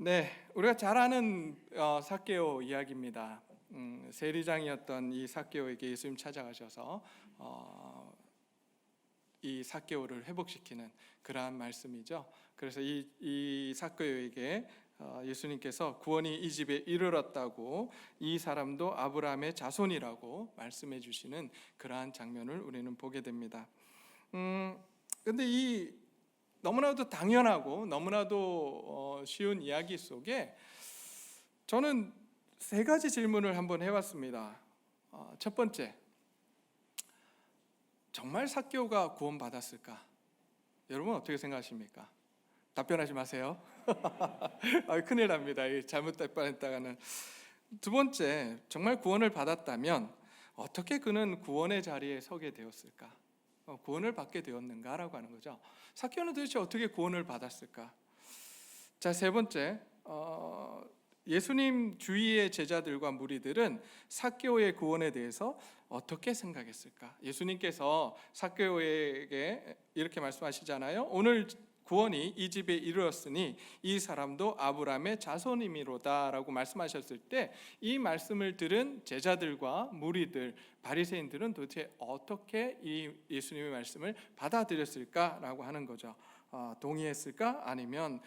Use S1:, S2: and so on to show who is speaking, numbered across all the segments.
S1: 네, 우리가 잘 아는 삭개오 이야기입니다. 세리장이었던 이 삭개오에게 예수님 찾아가셔서 이 삭개오를 회복시키는 그러한 말씀이죠. 그래서 이 삭개오에게 예수님께서 구원이 이 집에 이르렀다고, 이 사람도 아브라함의 자손이라고 말씀해 주시는 그러한 장면을 우리는 보게 됩니다. 근데 이 너무나도 당연하고 너무나도 쉬운 이야기 속에 저는 세 가지 질문을 한번 해봤습니다. 첫 번째, 정말 삭개오가 구원받았을까? 여러분 어떻게 생각하십니까? 답변하지 마세요. 큰일 납니다. 잘못될 뻔했다가는. 두 번째, 정말 구원을 받았다면 어떻게 그는 구원의 자리에 서게 되었을까? 구원을 받게 되었는가라고 하는 거죠. 삭개오는 도대체 어떻게 구원을 받았을까? 자, 세 번째, 예수님 주위의 제자들과 무리들은 삭개오의 구원에 대해서 어떻게 생각했을까? 예수님께서 삭개오에게 이렇게 말씀하시잖아요. 오늘 구원이 이 집에 이르렀으니 이 사람도 아브라함의 자손이미로다 라고 말씀하셨을 때, 이 말씀을 들은 제자들과 무리들, 바리새인들은 도대체 어떻게 이 예수님의 말씀을 받아들였을까라고 하는 거죠. 동의했을까? 아니면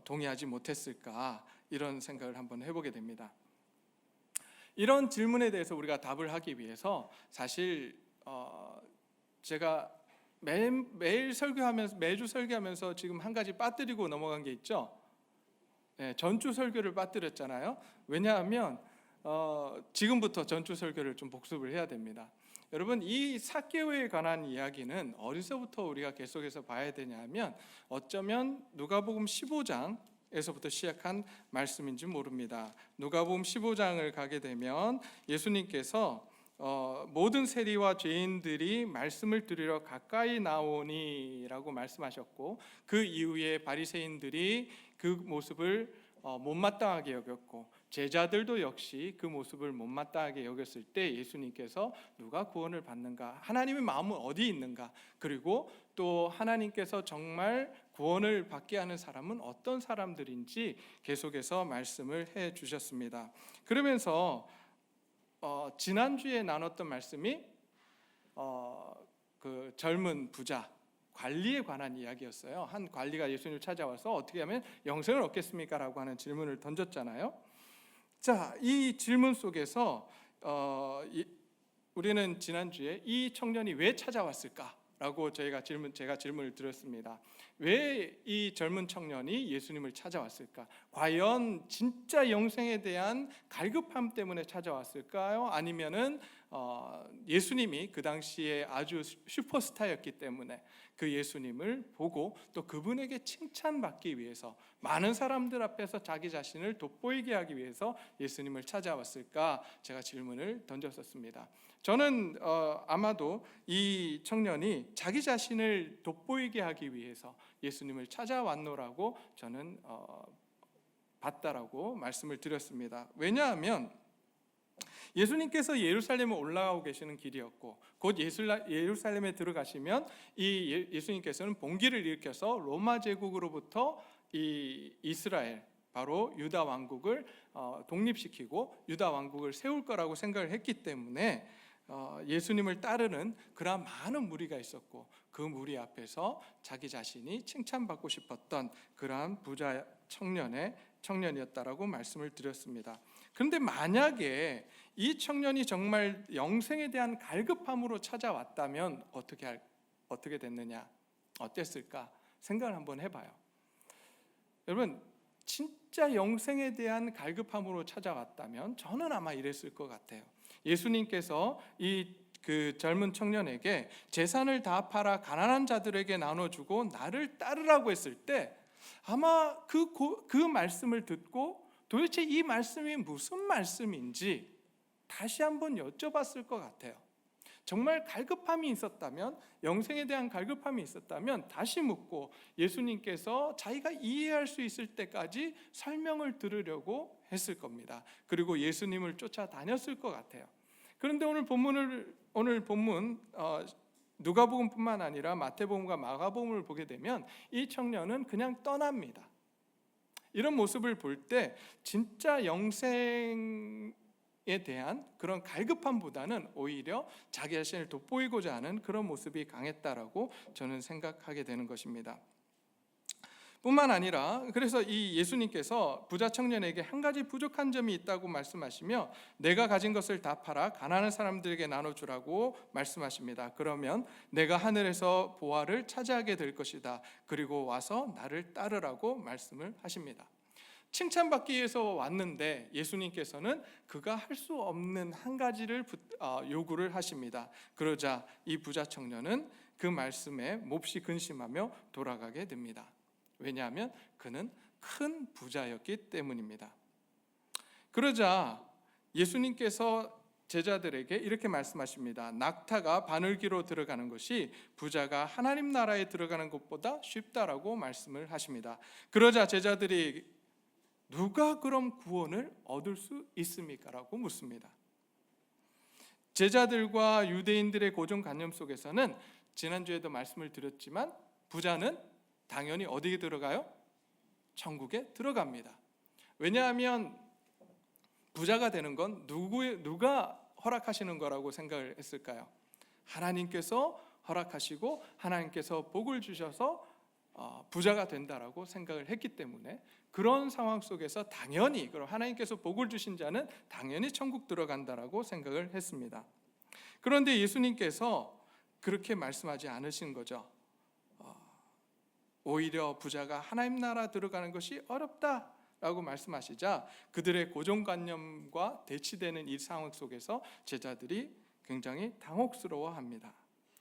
S1: 동의하지 못했을까? 이런 생각을 한번 해보게 됩니다. 이런 질문에 대해서 우리가 답을 하기 위해서 사실 제가 매일 설교하면서, 매주 설교하면서 지금 한 가지 빠뜨리고 넘어간 게 있죠. 네, 전주 설교를 빠뜨렸잖아요. 왜냐하면 지금부터 전주 설교를 좀 복습을 해야 됩니다. 여러분, 이 삭개오에 관한 이야기는 어디서부터 우리가 계속해서 봐야 되냐면, 어쩌면 누가복음 15장에서부터 시작한 말씀인지 모릅니다. 누가복음 15장을 가게 되면 예수님께서 모든 세리와 죄인들이 말씀을 들으러 가까이 나오니라고 말씀하셨고, 그 이후에 바리새인들이 그 모습을 못마땅하게 여겼고, 제자들도 역시 그 모습을 못마땅하게 여겼을 때 예수님께서 누가 구원을 받는가, 하나님의 마음은 어디 있는가, 그리고 또 하나님께서 정말 구원을 받게 하는 사람은 어떤 사람들인지 계속해서 말씀을 해 주셨습니다. 그러면서 지난주에 나눴던 말씀이 그 젊은 부자 관리에 관한 이야기였어요. 한 관리가 예수님을 찾아와서 어떻게 하면 영생을 얻겠습니까? 라고 하는 질문을 던졌잖아요. 자, 이 질문 속에서 우리는 지난주에 이 청년이 왜 찾아왔을까? 라고 제가 질문을 드렸습니다. 왜 이 젊은 청년이 예수님을 찾아왔을까? 과연 진짜 영생에 대한 갈급함 때문에 찾아왔을까요? 아니면은 예수님이 그 당시에 아주 슈퍼스타였기 때문에 그 예수님을 보고 또 그분에게 칭찬받기 위해서, 많은 사람들 앞에서 자기 자신을 돋보이게 하기 위해서 예수님을 찾아왔을까? 제가 질문을 던졌었습니다. 저는 아마도 이 청년이 자기 자신을 돋보이게 하기 위해서 예수님을 찾아왔노라고 저는 봤다라고 말씀을 드렸습니다. 왜냐하면 예수님께서 예루살렘에 올라가고 계시는 길이었고, 곧 예루살렘에 들어가시면 이 예수님께서는 봉기를 일으켜서 로마 제국으로부터 이 이스라엘, 바로 유다 왕국을 독립시키고 유다 왕국을 세울 거라고 생각을 했기 때문에 예수님을 따르는 그러한 많은 무리가 있었고, 그 무리 앞에서 자기 자신이 칭찬받고 싶었던 그러한 부자 청년이었다라고 말씀을 드렸습니다. 그런데 만약에 이 청년이 정말 영생에 대한 갈급함으로 찾아왔다면 어떻게 됐느냐, 어땠을까 생각을 한번 해봐요. 여러분, 진짜 영생에 대한 갈급함으로 찾아왔다면 저는 아마 이랬을 것 같아요. 예수님께서 그 젊은 청년에게 재산을 다 팔아 가난한 자들에게 나눠주고 나를 따르라고 했을 때, 아마 그 말씀을 듣고 도대체 이 말씀이 무슨 말씀인지 다시 한번 여쭤봤을 것 같아요. 정말 갈급함이 있었다면, 영생에 대한 갈급함이 있었다면 다시 묻고 예수님께서 자기가 이해할 수 있을 때까지 설명을 들으려고 했을 겁니다. 그리고 예수님을 쫓아다녔을 것 같아요. 그런데 오늘 본문 누가복음뿐만 아니라 마태복음과 마가복음을 보게 되면 이 청년은 그냥 떠납니다. 이런 모습을 볼 때 진짜 영생에 대한 그런 갈급함보다는 오히려 자기 자신을 돋보이고자 하는 그런 모습이 강했다라고 저는 생각하게 되는 것입니다. 뿐만 아니라 그래서 이 예수님께서 부자 청년에게 한 가지 부족한 점이 있다고 말씀하시며 내가 가진 것을 다 팔아 가난한 사람들에게 나눠주라고 말씀하십니다. 그러면 내가 하늘에서 보화를 차지하게 될 것이다. 그리고 와서 나를 따르라고 말씀을 하십니다. 칭찬받기 위해서 왔는데 예수님께서는 그가 할 수 없는 한 가지를 요구를 하십니다. 그러자 이 부자 청년은 그 말씀에 몹시 근심하며 돌아가게 됩니다. 왜냐하면 그는 큰 부자였기 때문입니다. 그러자 예수님께서 제자들에게 이렇게 말씀하십니다. 낙타가 바늘귀로 들어가는 것이 부자가 하나님 나라에 들어가는 것보다 쉽다라고 말씀을 하십니다. 그러자 제자들이 누가 그럼 구원을 얻을 수 있습니까? 라고 묻습니다. 제자들과 유대인들의 고정관념 속에서는 지난주에도 말씀을 드렸지만 부자는 당연히 어디에 들어가요? 천국에 들어갑니다. 왜냐하면 부자가 되는 건 누가 허락하시는 거라고 생각을 했을까요? 하나님께서 허락하시고 하나님께서 복을 주셔서 부자가 된다라고 생각을 했기 때문에 그런 상황 속에서 당연히 그럼 하나님께서 복을 주신 자는 당연히 천국 들어간다라고 생각을 했습니다. 그런데 예수님께서 그렇게 말씀하지 않으신 거죠. 오히려 부자가 하나님 나라 들어가는 것이 어렵다라고 말씀하시자 그들의 고정관념과 대치되는 이 상황 속에서 제자들이 굉장히 당혹스러워합니다.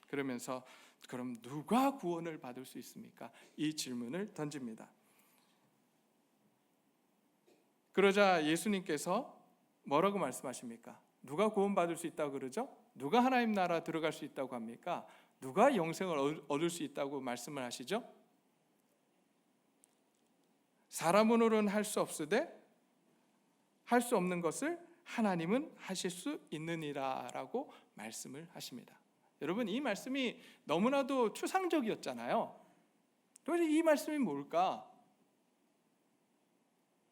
S1: 그러면서 그럼 누가 구원을 받을 수 있습니까? 이 질문을 던집니다. 그러자 예수님께서 뭐라고 말씀하십니까? 누가 구원받을 수 있다고 그러죠? 누가 하나님 나라 들어갈 수 있다고 합니까? 누가 영생을 얻을 수 있다고 말씀을 하시죠? 사람으로는 할 수 없으되 할 수 없는 것을 하나님은 하실 수 있느니라라고 말씀을 하십니다. 여러분 이 말씀이 너무나도 추상적이었잖아요. 도대체 이 말씀이 뭘까?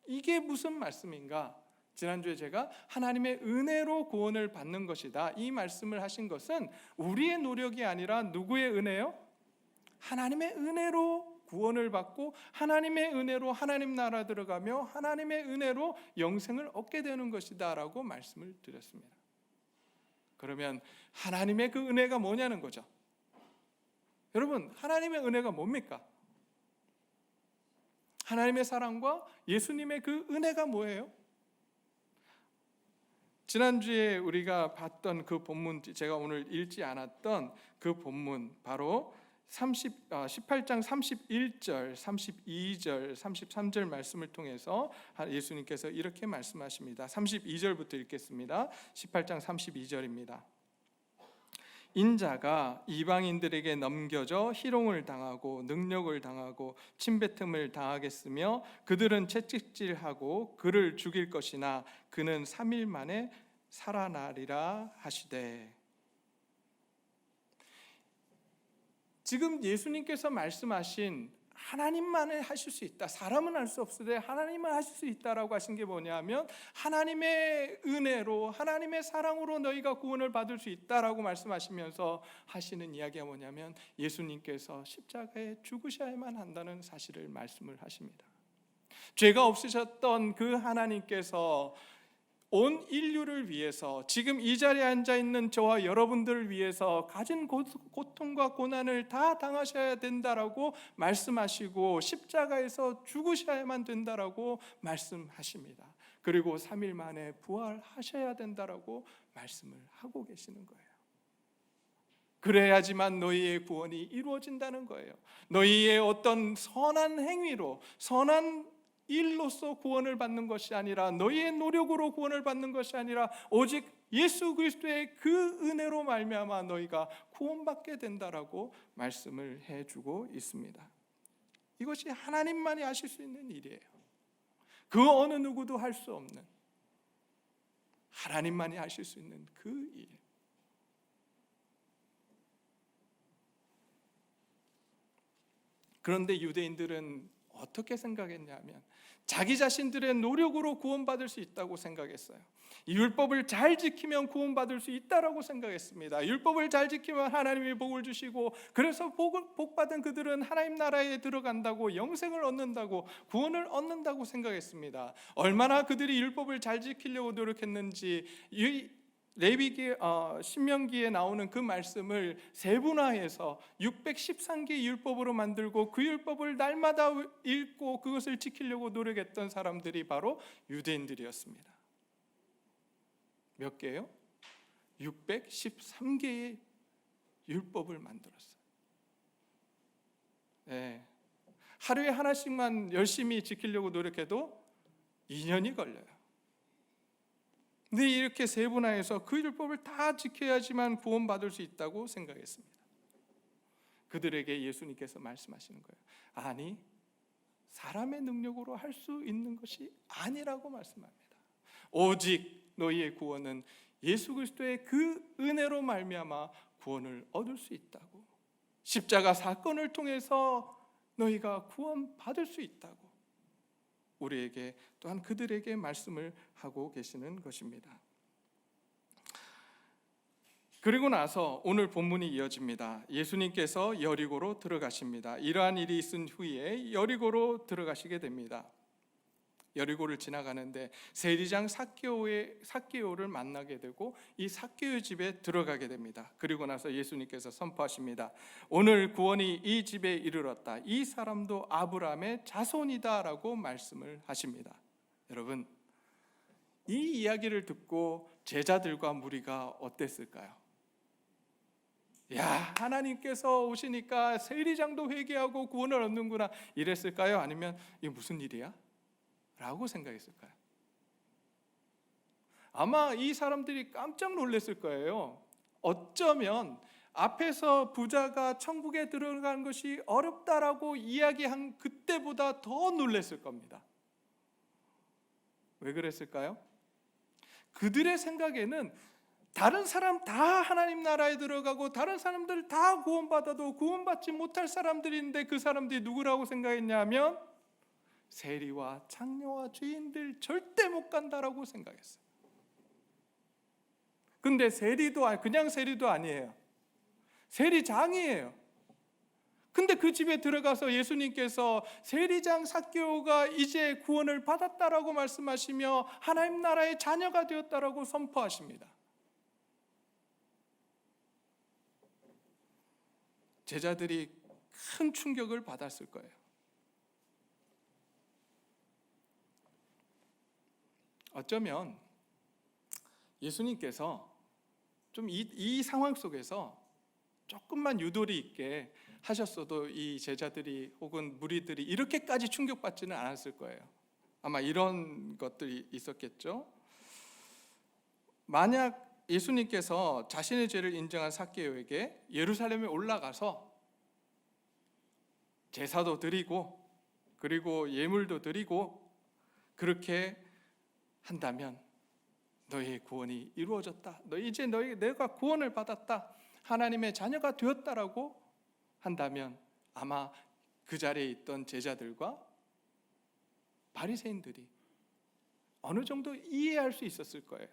S1: 이게 무슨 말씀인가? 지난주에 제가 하나님의 은혜로 구원을 받는 것이다 이 말씀을 하신 것은 우리의 노력이 아니라 누구의 은혜요? 하나님의 은혜로 구원을 받고 하나님의 은혜로 하나님 나라 들어가며 하나님의 은혜로 영생을 얻게 되는 것이다 라고 말씀을 드렸습니다. 그러면 하나님의 그 은혜가 뭐냐는 거죠. 여러분 하나님의 은혜가 뭡니까? 하나님의 사랑과 예수님의 그 은혜가 뭐예요? 지난주에 우리가 봤던 그 본문, 제가 오늘 읽지 않았던 그 본문 바로 18장 31절, 32절, 33절 말씀을 통해서 예수님께서 이렇게 말씀하십니다. 32절부터 읽겠습니다. 18장 32절입니다. 인자가 이방인들에게 넘겨져 희롱을 당하고 능력을 당하고 침뱉음을 당하겠으며 그들은 채찍질하고 그를 죽일 것이나 그는 3일 만에 살아나리라 하시되. 지금 예수님께서 말씀하신 하나님만을 하실 수 있다, 사람은 할 수 없으되 하나님만 하실 수 있다라고 하신 게 뭐냐면 하나님의 은혜로 하나님의 사랑으로 너희가 구원을 받을 수 있다라고 말씀하시면서 하시는 이야기가 뭐냐면 예수님께서 십자가에 죽으셔야만 한다는 사실을 말씀을 하십니다. 죄가 없으셨던 그 하나님께서 온 인류를 위해서 지금 이 자리에 앉아 있는 저와 여러분들을 위해서 가진 고통과 고난을 다 당하셔야 된다라고 말씀하시고 십자가에서 죽으셔야만 된다라고 말씀하십니다. 그리고 3일 만에 부활하셔야 된다라고 말씀을 하고 계시는 거예요. 그래야지만 너희의 구원이 이루어진다는 거예요. 너희의 어떤 선한 행위로 선한 일로서 구원을 받는 것이 아니라 너희의 노력으로 구원을 받는 것이 아니라 오직 예수 그리스도의 그 은혜로 말미암아 너희가 구원받게 된다라고 말씀을 해주고 있습니다. 이것이 하나님만이 하실 수 있는 일이에요. 그 어느 누구도 할 수 없는 하나님만이 하실 수 있는 그 일. 그런데 유대인들은 어떻게 생각했냐면 자기 자신들의 노력으로 구원받을 수 있다고 생각했어요. 율법을 잘 지키면 구원받을 수 있다라고 생각했습니다. 율법을 잘 지키면 하나님이 복을 주시고, 그래서 복받은 그들은 하나님 나라에 들어간다고, 영생을 얻는다고, 구원을 얻는다고 생각했습니다. 얼마나 그들이 율법을 잘 지키려고 노력했는지 이 레위기 신명기에 나오는 그 말씀을 세분화해서 613개 율법으로 만들고 그 율법을 날마다 읽고 그것을 지키려고 노력했던 사람들이 바로 유대인들이었습니다. 몇 개요? 613개의 율법을 만들었어요. 네. 하루에 하나씩만 열심히 지키려고 노력해도 2년이 걸려요. 근데 이렇게 세분화해서 그 율법을 다 지켜야지만 구원받을 수 있다고 생각했습니다. 그들에게 예수님께서 말씀하시는 거예요. 아니, 사람의 능력으로 할 수 있는 것이 아니라고 말씀합니다. 오직 너희의 구원은 예수 그리스도의 그 은혜로 말미암아 구원을 얻을 수 있다고, 십자가 사건을 통해서 너희가 구원받을 수 있다고 우리에게, 또한 그들에게 말씀을 하고 계시는 것입니다. 그리고 나서 오늘 본문이 이어집니다. 예수님께서 여리고로 들어가십니다. 이러한 일이 있은 후에 여리고로 들어가시게 됩니다. 여리고를 지나가는데 세리장 삭개오를 만나게 되고 이 삭개오 집에 들어가게 됩니다. 그리고 나서 예수님께서 선포하십니다. 오늘 구원이 이 집에 이르렀다. 이 사람도 아브라함의 자손이다라고 말씀을 하십니다. 여러분, 이 이야기를 듣고 제자들과 무리가 어땠을까요? 야, 하나님께서 오시니까 세리장도 회개하고 구원을 얻는구나 이랬을까요? 아니면 이게 무슨 일이야? 라고 생각했을까요? 아마 이 사람들이 깜짝 놀랐을 거예요. 어쩌면 앞에서 부자가 천국에 들어가는 것이 어렵다라고 이야기한 그때보다 더 놀랐을 겁니다. 왜 그랬을까요? 그들의 생각에는 다른 사람 다 하나님 나라에 들어가고 다른 사람들 다 구원받아도 구원받지 못할 사람들인데 그 사람들이 누구라고 생각했냐면 세리와 창녀와 죄인들 절대 못 간다라고 생각했어요. 근데 세리도 그냥 세리도 아니에요. 세리장이에요. 근데 그 집에 들어가서 예수님께서 세리장 삭개오가 이제 구원을 받았다라고 말씀하시며 하나님 나라의 자녀가 되었다라고 선포하십니다. 제자들이 큰 충격을 받았을 거예요. 어쩌면 예수님께서 좀 이 상황 속에서 조금만 유도리 있게 하셨어도 이 제자들이 혹은 무리들이 이렇게까지 충격받지는 않았을 거예요. 아마 이런 것들이 있었겠죠. 만약 예수님께서 자신의 죄를 인정한 삭개오에게 예루살렘에 올라가서 제사도 드리고 그리고 예물도 드리고 그렇게 한다면 너희의 구원이 이루어졌다. 이제 내가 구원을 받았다. 하나님의 자녀가 되었다라고 한다면 아마 그 자리에 있던 제자들과 바리새인들이 어느 정도 이해할 수 있었을 거예요.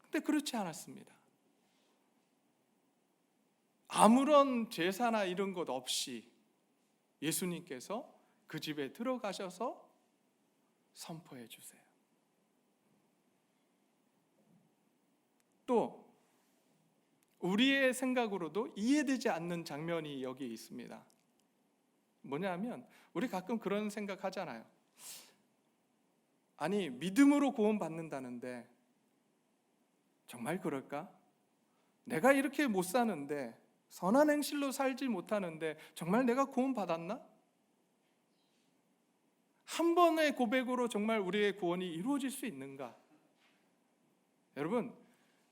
S1: 근데 그렇지 않았습니다. 아무런 제사나 이런 것 없이 예수님께서 그 집에 들어가셔서 선포해 주세요. 또 우리의 생각으로도 이해되지 않는 장면이 여기 있습니다. 뭐냐면 우리 가끔 그런 생각 하잖아요. 아니, 믿음으로 구원받는다는데 정말 그럴까? 내가 이렇게 못 사는데, 선한 행실로 살지 못하는데 정말 내가 구원받았나? 한 번의 고백으로 정말 우리의 구원이 이루어질 수 있는가? 여러분,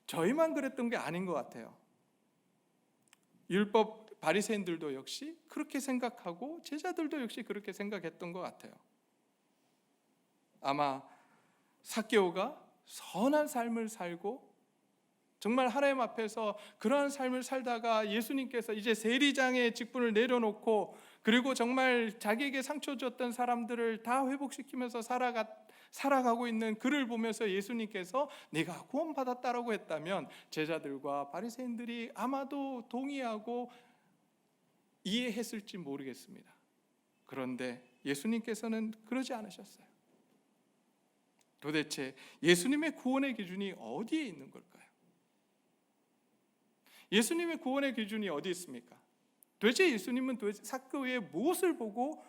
S1: 저희만 그랬던 게 아닌 것 같아요. 율법 바리새인들도 역시 그렇게 생각하고 제자들도 역시 그렇게 생각했던 것 같아요. 아마 삭개오가 선한 삶을 살고 정말 하나님 앞에서 그러한 삶을 살다가 예수님께서 이제 세리장의 직분을 내려놓고 그리고 정말 자기에게 상처 줬던 사람들을 다 회복시키면서 살아가고 있는 그를 보면서 예수님께서 네가 구원받았다라고 했다면 제자들과 바리새인들이 아마도 동의하고 이해했을지 모르겠습니다. 그런데 예수님께서는 그러지 않으셨어요. 도대체 예수님의 구원의 기준이 어디에 있는 걸까요? 예수님의 구원의 기준이 어디 있습니까? 도대체 예수님은 삭개오의 무엇을 보고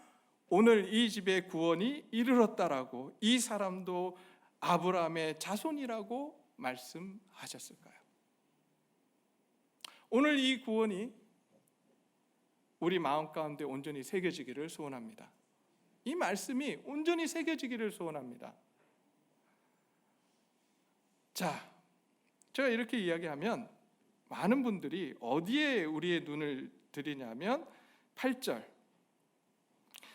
S1: 오늘 이 집에 구원이 이르렀다라고 이 사람도 아브라함의 자손이라고 말씀하셨을까요? 오늘 이 구원이 우리 마음 가운데 온전히 새겨지기를 소원합니다. 이 말씀이 온전히 새겨지기를 소원합니다. 자, 제가 이렇게 이야기하면 많은 분들이 어디에 우리의 눈을 들이냐면 8절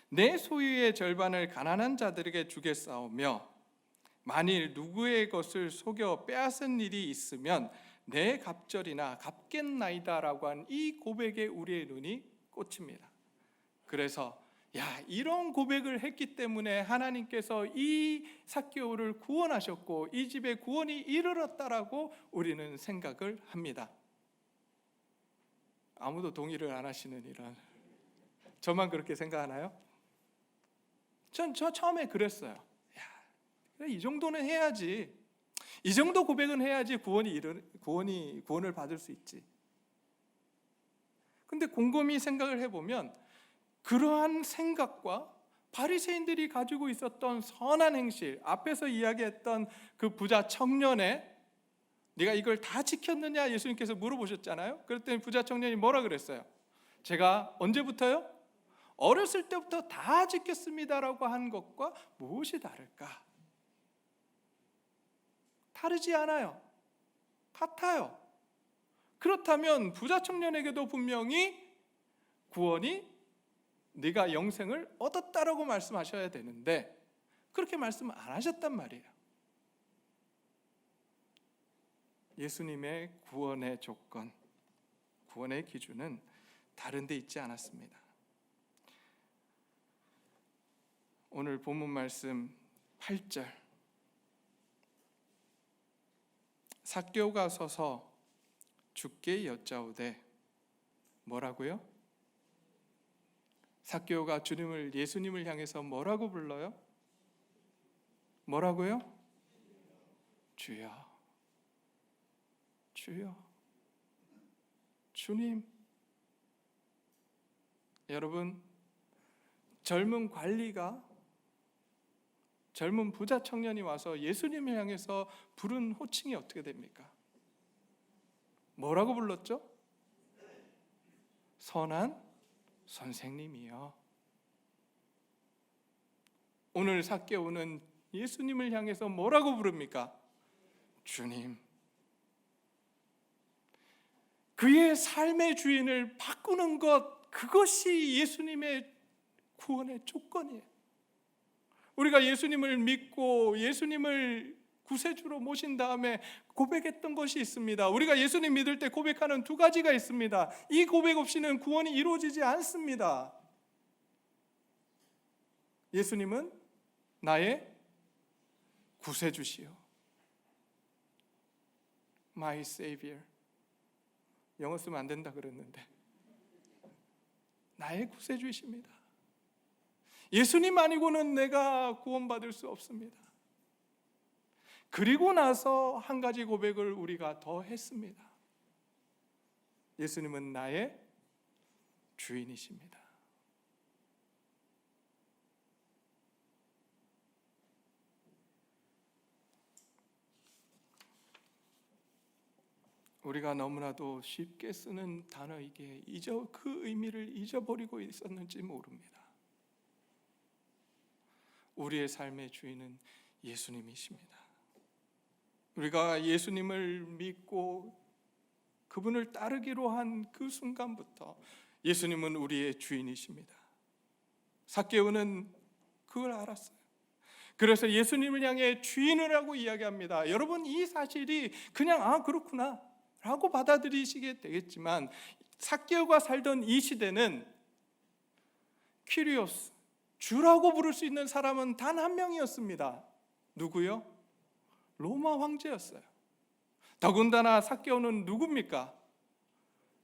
S1: 내 소유의 절반을 가난한 자들에게 주겠사오며 만일 누구의 것을 속여 빼앗은 일이 있으면 내 갑절이나 갚겠나이다라고 한 이 고백에 우리의 눈이 꽂힙니다. 그래서 이런 고백을 했기 때문에 하나님께서 이 삭개오를 구원하셨고 이 집에 구원이 이르렀다라고 우리는 생각을 합니다. 아무도 동의를 안 하시는 이런, 저만 그렇게 생각하나요? 저 처음에 그랬어요. 그래, 이 정도는 해야지, 이 정도 고백은 해야지 구원을 받을 수 있지. 근데 곰곰이 생각을 해보면 그러한 생각과 바리새인들이 가지고 있었던 선한 행실, 앞에서 이야기했던 그 부자 청년의 네가 이걸 다 지켰느냐 예수님께서 물어보셨잖아요. 그랬더니 부자 청년이 뭐라 그랬어요? 제가 언제부터요? 어렸을 때부터 다 지켰습니다라고 한 것과 무엇이 다를까? 다르지 않아요. 같아요. 그렇다면 부자 청년에게도 분명히 구원이 네가 영생을 얻었다라고 말씀하셔야 되는데 그렇게 말씀 안 하셨단 말이에요. 예수님의 구원의 조건, 구원의 기준은 다른 데 있지 않았습니다. 오늘 본문 말씀 8절 삭개오가 서서 주께 여짜오되 뭐라고요? 삭개오가 예수님을 향해서 뭐라고 불러요? 뭐라고요? 주여, 주여, 주님. 여러분, 젊은 부자 청년이 와서 예수님을 향해서 부른 호칭이 어떻게 됩니까? 뭐라고 불렀죠? 선한 선생님이요. 오늘 삭개오는 예수님을 향해서 뭐라고 부릅니까? 주님. 그의 삶의 주인을 바꾸는 것, 그것이 예수님의 구원의 조건이에요. 우리가 예수님을 믿고 예수님을 구세주로 모신 다음에 고백했던 것이 있습니다. 우리가 예수님 믿을 때 고백하는 두 가지가 있습니다. 이 고백 없이는 구원이 이루어지지 않습니다. 예수님은 나의 구세주시요, My Savior. 영어 쓰면 안 된다 그랬는데 나의 구세주이십니다. 예수님 아니고는 내가 구원받을 수 없습니다. 그리고 나서 한 가지 고백을 우리가 더 했습니다. 예수님은 나의 주인이십니다. 우리가 너무나도 쉽게 쓰는 단어이기에 그 의미를 잊어버리고 있었는지 모릅니다. 우리의 삶의 주인은 예수님이십니다. 우리가 예수님을 믿고 그분을 따르기로 한 그 순간부터 예수님은 우리의 주인이십니다. 삭개오는 그걸 알았어요. 그래서 예수님을 향해 주인이라고 이야기합니다. 여러분, 이 사실이 그냥 그렇구나, 라고 받아들이시게 되겠지만 삭개오가 살던 이 시대는 퀴리오스, 주라고 부를 수 있는 사람은 단 한 명이었습니다. 누구요? 로마 황제였어요. 더군다나 삭개오는 누굽니까?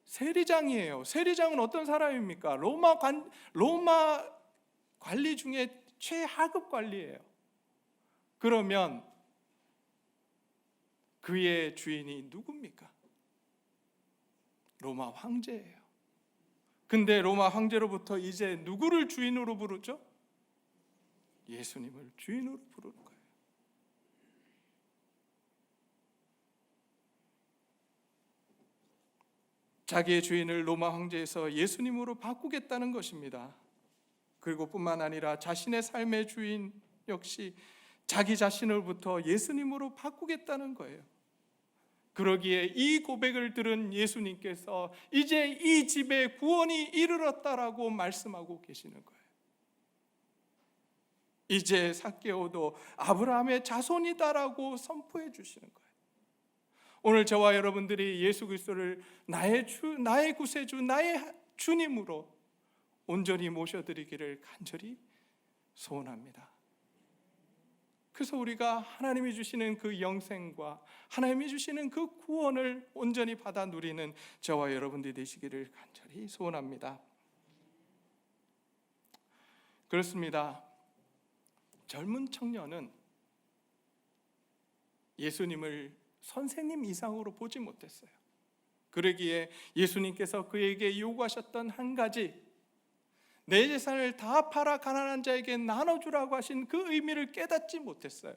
S1: 세리장이에요. 세리장은 어떤 사람입니까? 로마 관리 중에 최하급 관리예요. 그러면 그의 주인이 누굽니까? 로마 황제예요. 근데 로마 황제로부터 이제 누구를 주인으로 부르죠? 예수님을 주인으로 부르는 거예요. 자기의 주인을 로마 황제에서 예수님으로 바꾸겠다는 것입니다. 그리고 뿐만 아니라 자신의 삶의 주인 역시 자기 자신으로부터 예수님으로 바꾸겠다는 거예요. 그러기에 이 고백을 들은 예수님께서 이제 이 집에 구원이 이르렀다라고 말씀하고 계시는 거예요. 이제 삭개오도 아브라함의 자손이다라고 선포해 주시는 거예요. 오늘 저와 여러분들이 예수 그리스도를 나의 구세주, 나의 주님으로 온전히 모셔드리기를 간절히 소원합니다. 그래서 우리가 하나님이 주시는 그 영생과 하나님이 주시는 그 구원을 온전히 받아 누리는 저와 여러분들이 되시기를 간절히 소원합니다. 그렇습니다. 젊은 청년은 예수님을 선생님 이상으로 보지 못했어요. 그러기에 예수님께서 그에게 요구하셨던 한 가지, 내 재산을 다 팔아 가난한 자에게 나눠주라고 하신 그 의미를 깨닫지 못했어요.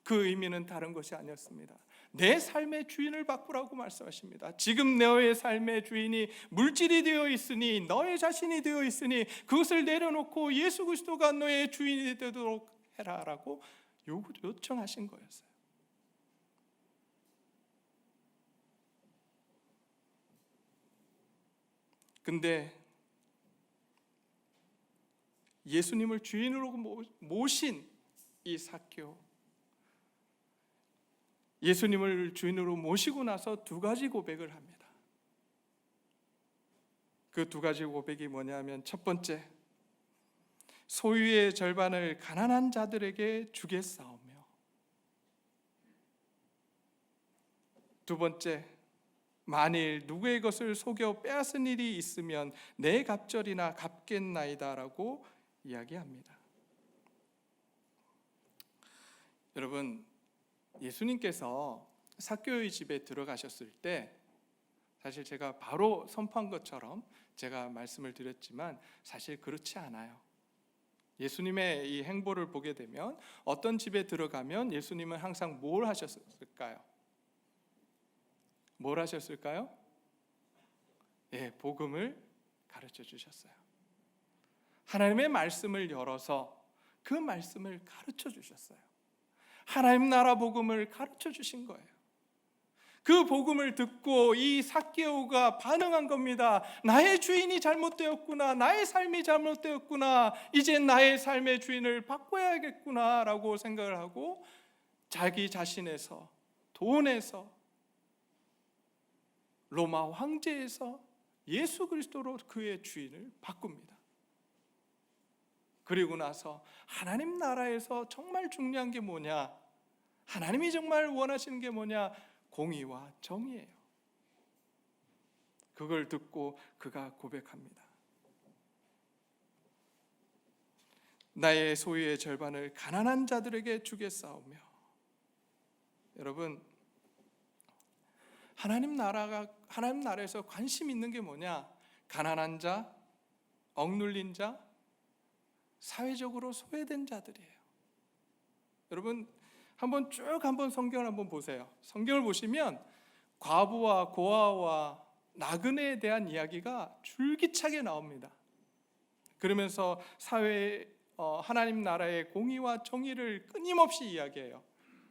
S1: 그 의미는 다른 것이 아니었습니다. 내 삶의 주인을 바꾸라고 말씀하십니다. 지금 너의 삶의 주인이 물질이 되어 있으니, 너의 자신이 되어 있으니 그것을 내려놓고 예수 그리스도가 너의 주인이 되도록 해라라고 요청하신 거였어요. 근데 예수님을 주인으로 모신 이 삭개오, 예수님을 주인으로 모시고 나서 두 가지 고백을 합니다. 그 두 가지 고백이 뭐냐면, 첫 번째, 소유의 절반을 가난한 자들에게 주겠사오며, 두 번째, 만일 누구의 것을 속여 빼앗은 일이 있으면 내 갑절이나 갚겠나이다라고 이야기합니다. 여러분, 예수님께서 삭개오의 집에 들어가셨을 때 사실 제가 바로 선포한 것처럼 제가 말씀을 드렸지만 사실 그렇지 않아요. 예수님의 이 행보를 보게 되면 어떤 집에 들어가면 예수님은 항상 뭘 하셨을까요? 뭘 하셨을까요? 복음을 가르쳐 주셨어요. 하나님의 말씀을 열어서 그 말씀을 가르쳐 주셨어요. 하나님 나라 복음을 가르쳐 주신 거예요. 그 복음을 듣고 이 삭개오가 반응한 겁니다. 나의 주인이 잘못되었구나, 나의 삶이 잘못되었구나, 이제 나의 삶의 주인을 바꿔야겠구나 라고 생각을 하고 자기 자신에서, 돈에서, 로마 황제에서 예수 그리스도로 그의 주인을 바꿉니다. 그리고 나서 하나님 나라에서 정말 중요한 게 뭐냐, 하나님이 정말 원하시는 게 뭐냐, 공의와 정의예요. 그걸 듣고 그가 고백합니다. 나의 소유의 절반을 가난한 자들에게 주겠사오며. 여러분, 하나님 나라에서 관심 있는 게 뭐냐? 가난한 자, 억눌린 자, 사회적으로 소외된 자들이에요. 여러분, 한번 성경을 한번 보세요. 성경을 보시면 과부와 고아와 나그네에 대한 이야기가 줄기차게 나옵니다. 그러면서 하나님 나라의 공의와 정의를 끊임없이 이야기해요.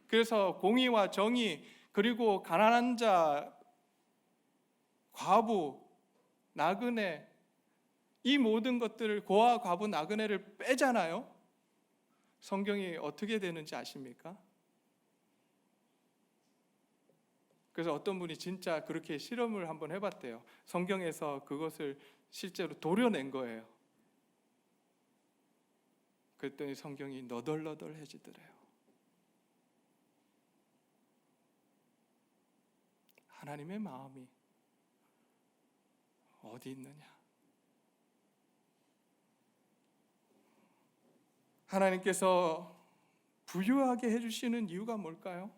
S1: 그래서 공의와 정의, 그리고 가난한 자, 과부, 나그네, 이 모든 것들을, 고아, 과부, 나그네를 빼잖아요. 성경이 어떻게 되는지 아십니까? 그래서 어떤 분이 진짜 그렇게 실험을 한번 해봤대요. 성경에서 그것을 실제로 도려낸 거예요. 그랬더니 성경이 너덜너덜해지더래요. 하나님의 마음이 어디 있느냐? 하나님께서 부유하게 해주시는 이유가 뭘까요?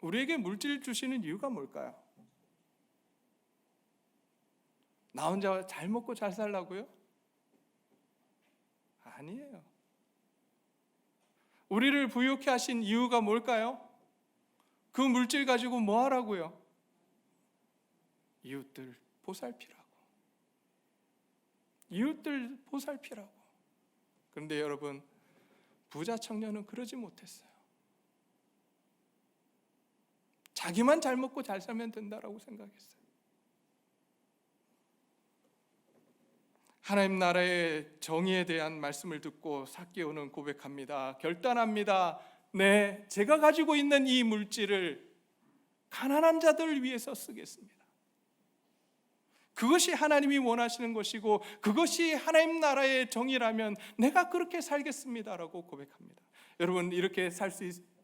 S1: 우리에게 물질 주시는 이유가 뭘까요? 나 혼자 잘 먹고 잘 살라고요? 아니에요. 우리를 부유케 하신 이유가 뭘까요? 그 물질 가지고 뭐 하라고요? 이웃들 보살피라고. 이웃들 보살피라고. 그런데 여러분, 부자 청년은 그러지 못했어요. 자기만 잘 먹고 잘 살면 된다라고 생각했어요. 하나님 나라의 정의에 대한 말씀을 듣고 삭개오는 고백합니다. 결단합니다. 네, 제가 가지고 있는 이 물질을 가난한 자들을 위해서 쓰겠습니다. 그것이 하나님이 원하시는 것이고 그것이 하나님 나라의 정의라면 내가 그렇게 살겠습니다라고 고백합니다. 여러분, 이렇게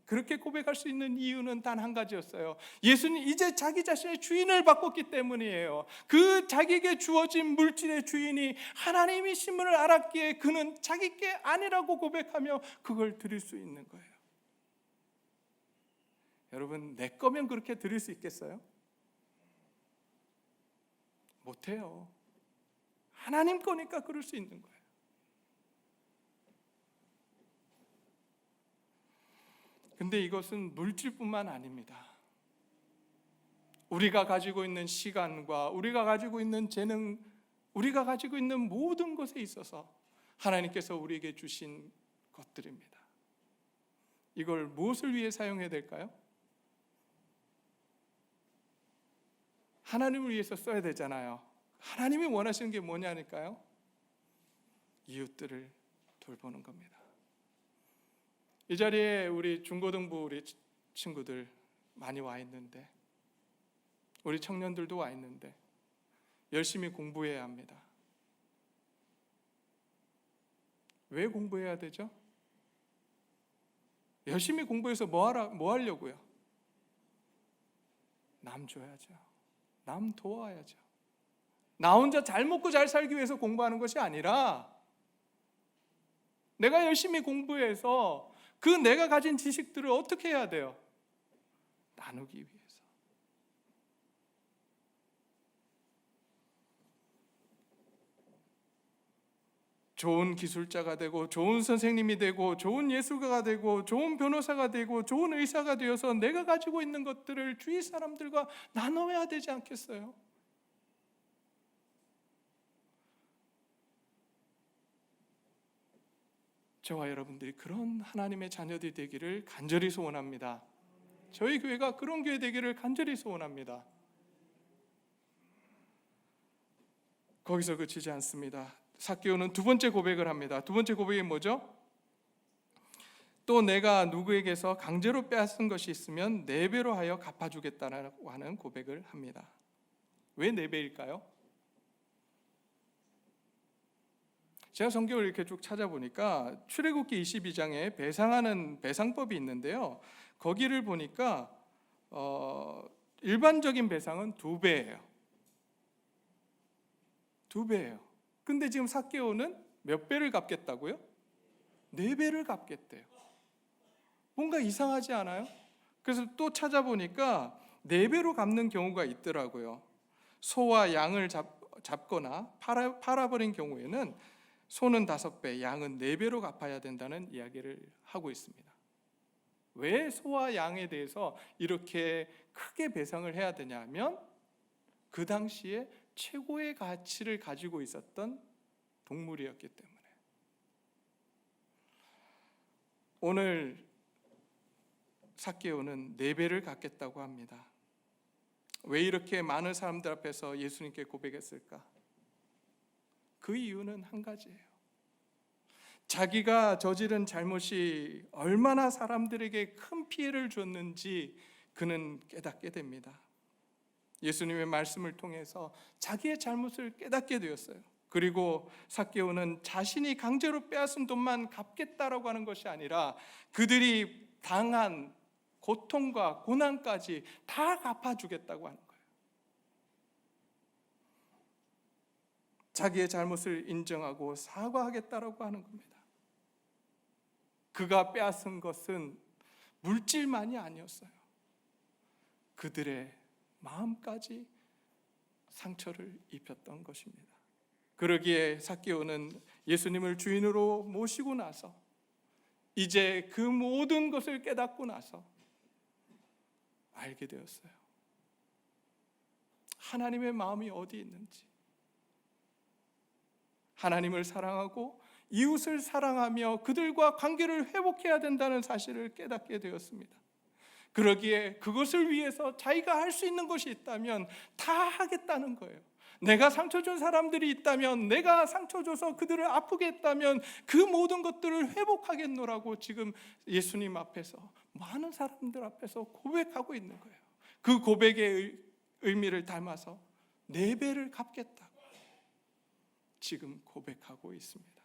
S1: 그렇게 고백할 수 있는 이유는 단 한 가지였어요. 예수님 이제 자기 자신의 주인을 바꿨기 때문이에요. 그 자기에게 주어진 물질의 주인이 하나님이심을 알았기에 그는 자기 게 아니라고 고백하며 그걸 드릴 수 있는 거예요. 여러분, 내 거면 그렇게 드릴 수 있겠어요? 못해요. 하나님 거니까 그럴 수 있는 거예요. 근데 이것은 물질뿐만 아닙니다. 우리가 가지고 있는 시간과 우리가 가지고 있는 재능, 우리가 가지고 있는 모든 것에 있어서 하나님께서 우리에게 주신 것들입니다. 이걸 무엇을 위해 사용해야 될까요? 하나님을 위해서 써야 되잖아요. 하나님이 원하시는 게 뭐냐니까요? 이웃들을 돌보는 겁니다. 이 자리에 우리 중고등부 우리 친구들 많이 와 있는데, 우리 청년들도 와 있는데 열심히 공부해야 합니다. 왜 공부해야 되죠? 열심히 공부해서 뭐 하려고요? 남 줘야죠. 남 도와야죠. 나 혼자 잘 먹고 잘 살기 위해서 공부하는 것이 아니라 내가 열심히 공부해서 그 내가 가진 지식들을 어떻게 해야 돼요? 나누기 위해서. 좋은 기술자가 되고 좋은 선생님이 되고 좋은 예술가가 되고 좋은 변호사가 되고 좋은 의사가 되어서 내가 가지고 있는 것들을 주위 사람들과 나눠야 되지 않겠어요? 저와 여러분들이 그런 하나님의 자녀들이 되기를 간절히 소원합니다. 저희 교회가 그런 교회 되기를 간절히 소원합니다. 거기서 그치지 않습니다. 삭개오는 두 번째 고백을 합니다. 두 번째 고백이 뭐죠? 또 내가 누구에게서 강제로 빼앗은 것이 있으면 4배로 하여 갚아주겠다라고 하는 고백을 합니다. 왜 4배일까요? 제가 성경을 이렇게 쭉 찾아보니까 출애굽기 22장에 배상하는 배상법이 있는데요. 거기를 보니까 일반적인 배상은 2배예요. 2배예요. 근데 지금 삭개오는 몇 배를 갚겠다고요? 4배를 갚겠대요. 뭔가 이상하지 않아요? 그래서 또 찾아보니까 4배로 갚는 경우가 있더라고요. 소와 양을 잡거나 팔아버린 경우에는 소는 5배, 양은 4배로 갚아야 된다는 이야기를 하고 있습니다. 왜 소와 양에 대해서 이렇게 크게 배상을 해야 되냐면 그 당시에 최고의 가치를 가지고 있었던 동물이었기 때문에. 오늘 삭개오는 4배를 갚겠다고 합니다. 왜 이렇게 많은 사람들 앞에서 예수님께 고백했을까? 그 이유는 한 가지예요. 자기가 저지른 잘못이 얼마나 사람들에게 큰 피해를 줬는지 그는 깨닫게 됩니다. 예수님의 말씀을 통해서 자기의 잘못을 깨닫게 되었어요. 그리고 삭개오는 자신이 강제로 빼앗은 돈만 갚겠다라고 하는 것이 아니라 그들이 당한 고통과 고난까지 다 갚아주겠다고 하는 거예요. 자기의 잘못을 인정하고 사과하겠다라고 하는 겁니다. 그가 빼앗은 것은 물질만이 아니었어요. 그들의 마음까지 상처를 입혔던 것입니다. 그러기에 삭개오는 예수님을 주인으로 모시고 나서 이제 그 모든 것을 깨닫고 나서 알게 되었어요. 하나님의 마음이 어디 있는지, 하나님을 사랑하고 이웃을 사랑하며 그들과 관계를 회복해야 된다는 사실을 깨닫게 되었습니다. 그러기에 그것을 위해서 자기가 할 수 있는 것이 있다면 다 하겠다는 거예요. 내가 상처 준 사람들이 있다면, 내가 상처 줘서 그들을 아프게 했다면 그 모든 것들을 회복하겠노라고 지금 예수님 앞에서, 많은 사람들 앞에서 고백하고 있는 거예요. 그 고백의 의미를 담아서 4배를 갚겠다고 지금 고백하고 있습니다.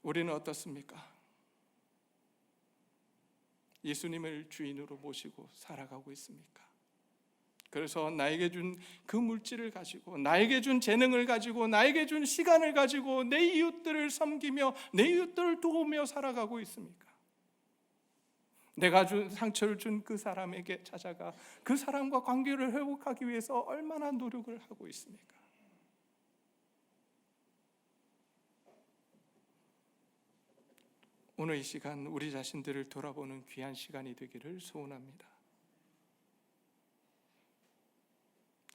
S1: 우리는 어떻습니까? 예수님을 주인으로 모시고 살아가고 있습니까? 그래서 나에게 준 그 물질을 가지고, 나에게 준 재능을 가지고, 나에게 준 시간을 가지고 내 이웃들을 섬기며 내 이웃들을 도우며 살아가고 있습니까? 내가 준 상처를 준 그 사람에게 찾아가 그 사람과 관계를 회복하기 위해서 얼마나 노력을 하고 있습니까? 오늘 이 시간 우리 자신들을 돌아보는 귀한 시간이 되기를 소원합니다.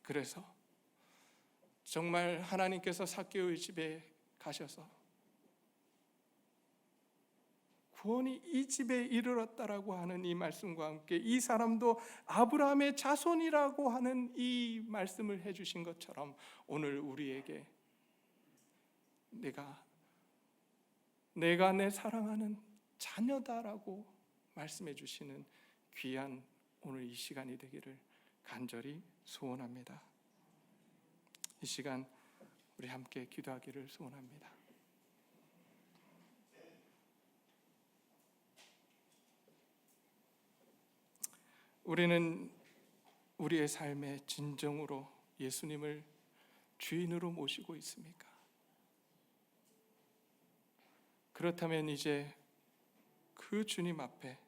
S1: 그래서 정말 하나님께서 삭개오의 집에 가셔서 구원이 이 집에 이르렀다라고 하는 이 말씀과 함께 이 사람도 아브라함의 자손이라고 하는 이 말씀을 해주신 것처럼 오늘 우리에게 내가 내 사랑하는 자녀다라고 말씀해 주시는 귀한 오늘 이 시간이 되기를 간절히 소원합니다. 이 시간 우리 함께 기도하기를 소원합니다. 우리는 우리의 삶에 진정으로 예수님을 주인으로 모시고 있습니까? 그렇다면 이제 그 주님 앞에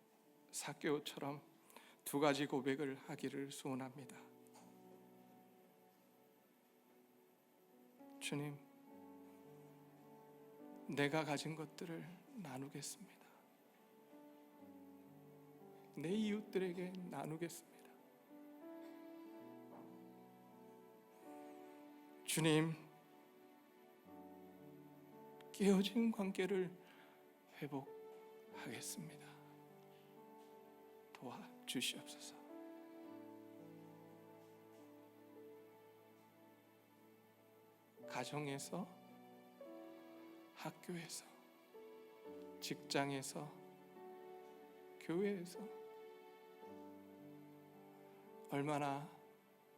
S1: 삭개오처럼 2가지 고백을 하기를 소원합니다. 주님, 내가 가진 것들을 나누겠습니다. 내 이웃들에게 나누겠습니다. 주님, 깨어진 관계를 회복하겠습니다. 도와주시옵소서. 가정에서, 학교에서, 직장에서, 교회에서 얼마나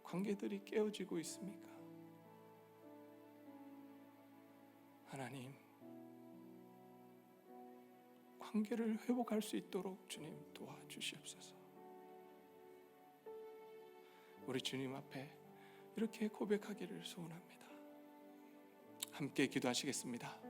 S1: 관계들이 깨어지고 있습니까? 하나님, 관계를 회복할 수 있도록 주님 도와주시옵소서. 우리 주님 앞에 이렇게 고백하기를 소원합니다. 함께 기도하시겠습니다.